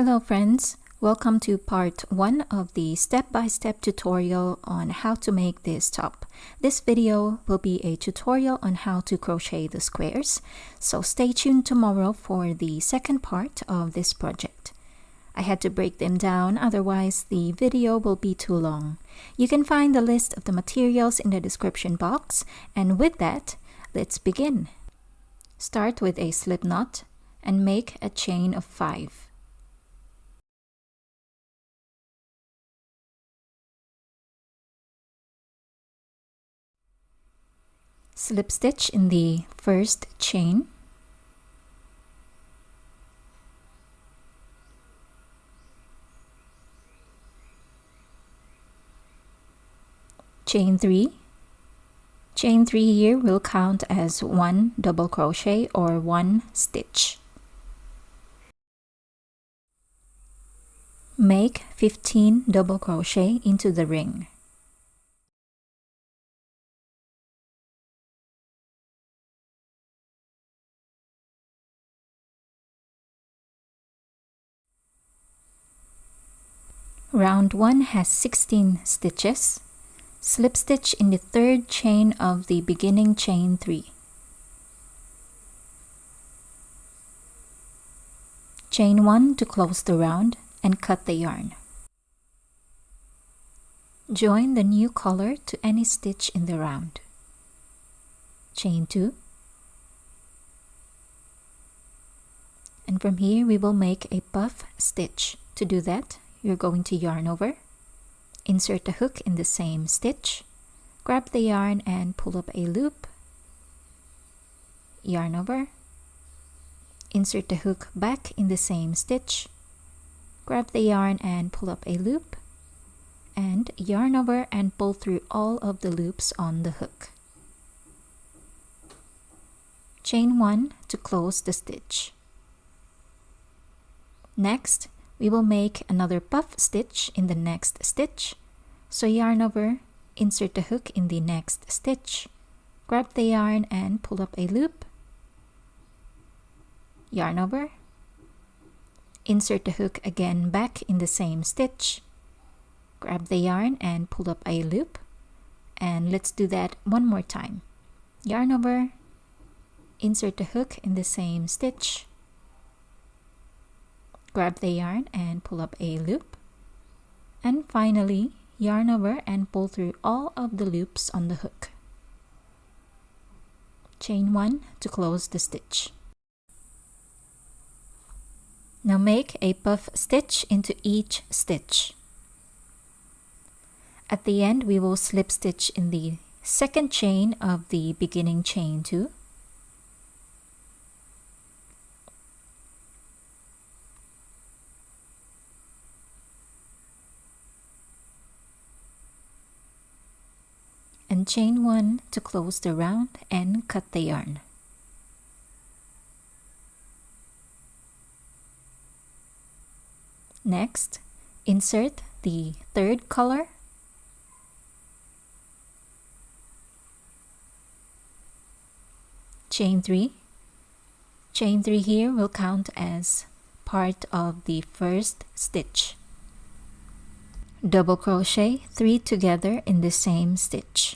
Hello friends, welcome to part 1 of the step-by-step tutorial on how to make this top. This video will be a tutorial on how to crochet the squares, so stay tuned tomorrow for the second part of this project. I had to break them down, otherwise the video will be too long. You can find the list of the materials in the description box, and with that, let's begin. Start with a slip knot and make a chain of 5. Slip stitch in the first chain, chain 3. Chain 3 here will count as 1 double crochet or 1 stitch. Make 15 double crochet into the ring. Round 1 has 16 stitches. Slip stitch in the third chain of the beginning chain 3. Chain 1 to close the round and cut the yarn. Join the new color to any stitch in the round. Chain 2. And from here we will make a puff stitch. To do that, you're going to yarn over, insert the hook in the same stitch, grab the yarn and pull up a loop, yarn over, insert the hook back in the same stitch, grab the yarn and pull up a loop, and yarn over and pull through all of the loops on the hook. Chain 1 to close the stitch. Next, we will make another puff stitch in the next stitch. So yarn over, insert the hook in the next stitch, grab the yarn and pull up a loop, yarn over, insert the hook again back in the same stitch, grab the yarn and pull up a loop, and let's do that one more time. Yarn over, insert the hook in the same stitch, grab the yarn and pull up a loop, and finally yarn over and pull through all of the loops on the hook. Chain 1 to close the stitch. Now make a puff stitch into each stitch. At the end we will slip stitch in the second chain of the beginning chain 2. And chain 1 to close the round and cut the yarn. Next, insert the third color, chain 3. Chain 3 here will count as part of the first stitch. Double crochet 3 together in the same stitch.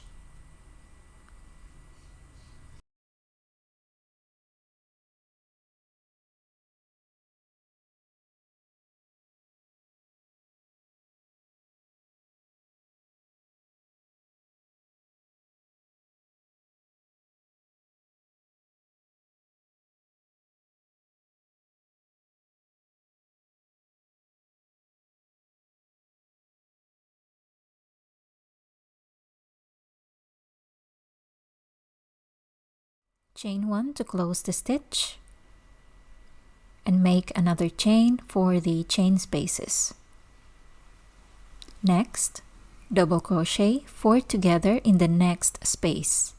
Chain 1 to close the stitch and make another chain for the chain spaces. Next, double crochet 4 together in the next space.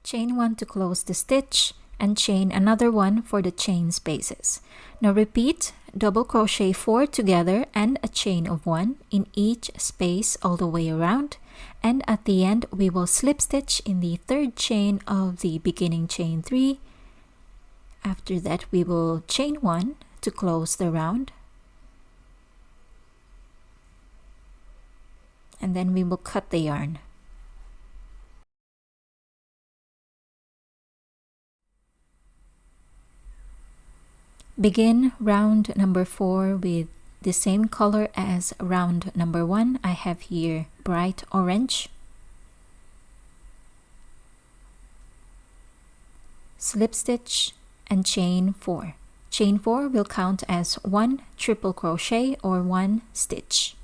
Chain 1 to close the stitch and chain another one for the chain spaces. Now repeat double crochet 4 together and a chain of 1 in each space all the way around, and at the end we will slip stitch in the third chain of the beginning chain 3. After that we will chain 1 to close the round, and then we will cut the yarn. Begin round number 4 with the same color as round number 1. I have here bright orange. Slip stitch and chain 4. Chain 4 will count as 1 triple crochet or 1 stitch.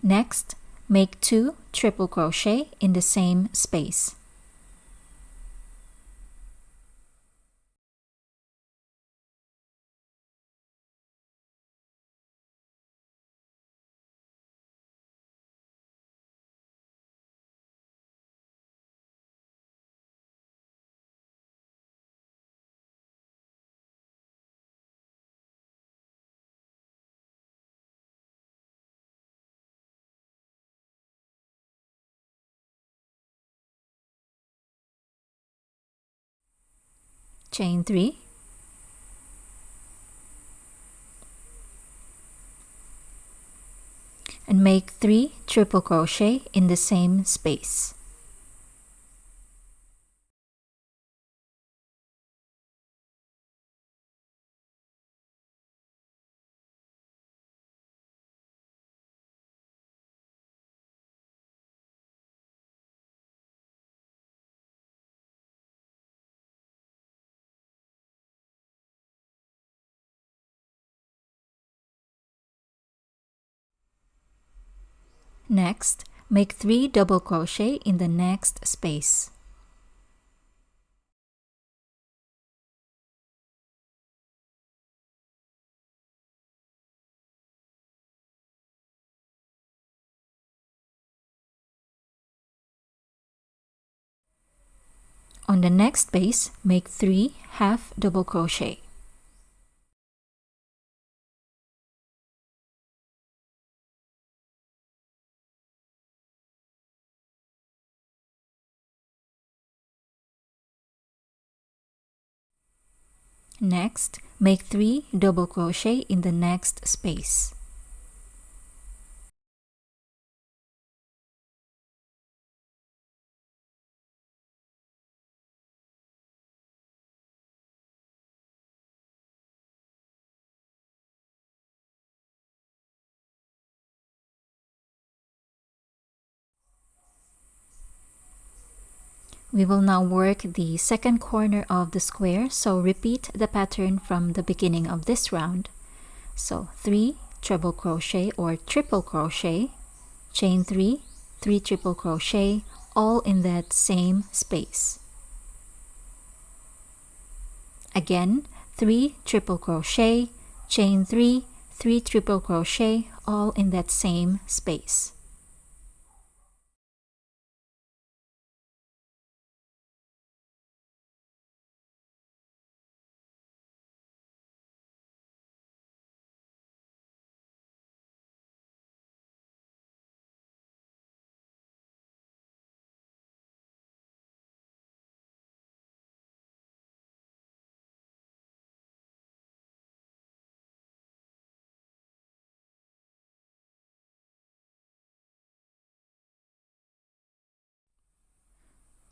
Next, make 2 triple crochet in the same space. Chain 3, and make 3 triple crochet in the same space. Next, make 3 double crochet in the next space. On the next space, make 3 half double crochet. Next, make 3 double crochet in the next space. We will now work the second corner of the square, so repeat the pattern from the beginning of this round. So 3 treble crochet or triple crochet, chain 3, 3 triple crochet, all in that same space. Again, 3 triple crochet, chain 3, 3 triple crochet, all in that same space.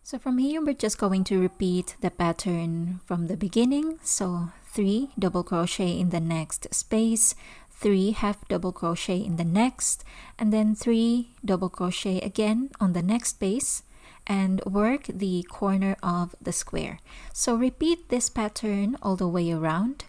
So from here, we're just going to repeat the pattern from the beginning. So 3 double crochet in the next space, 3 half double crochet in the next, and then 3 double crochet again on the next space, and work the corner of the square. So repeat this pattern all the way around.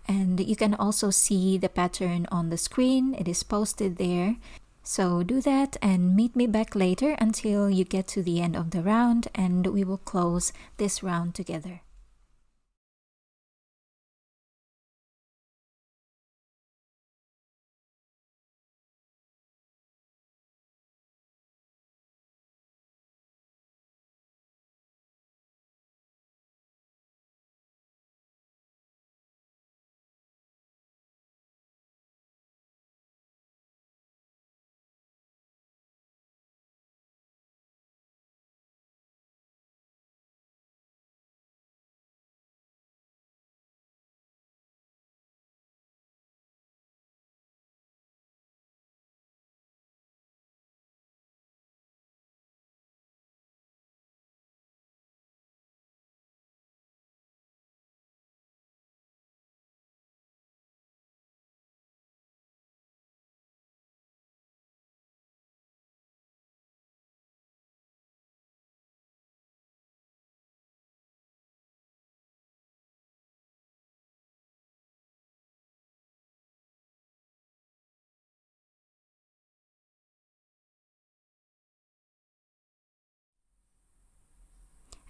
And you can also see the pattern on the screen. It is posted there. So do that and meet me back later until you get to the end of the round, and we will close this round together.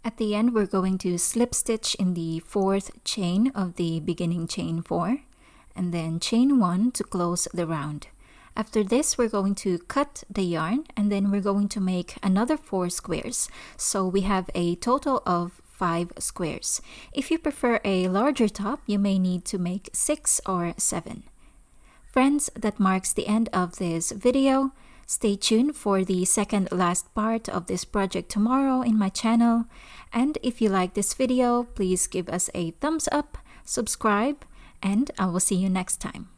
At the end, we're going to slip stitch in the 4th chain of the beginning chain 4 and then chain 1 to close the round. After this, we're going to cut the yarn and then we're going to make another 4 squares. So we have a total of 5 squares. If you prefer a larger top, you may need to make 6 or 7. Friends, that marks the end of this video. Stay tuned for the second last part of this project tomorrow in my channel. And if you like this video, please give us a thumbs up, subscribe, and I will see you next time.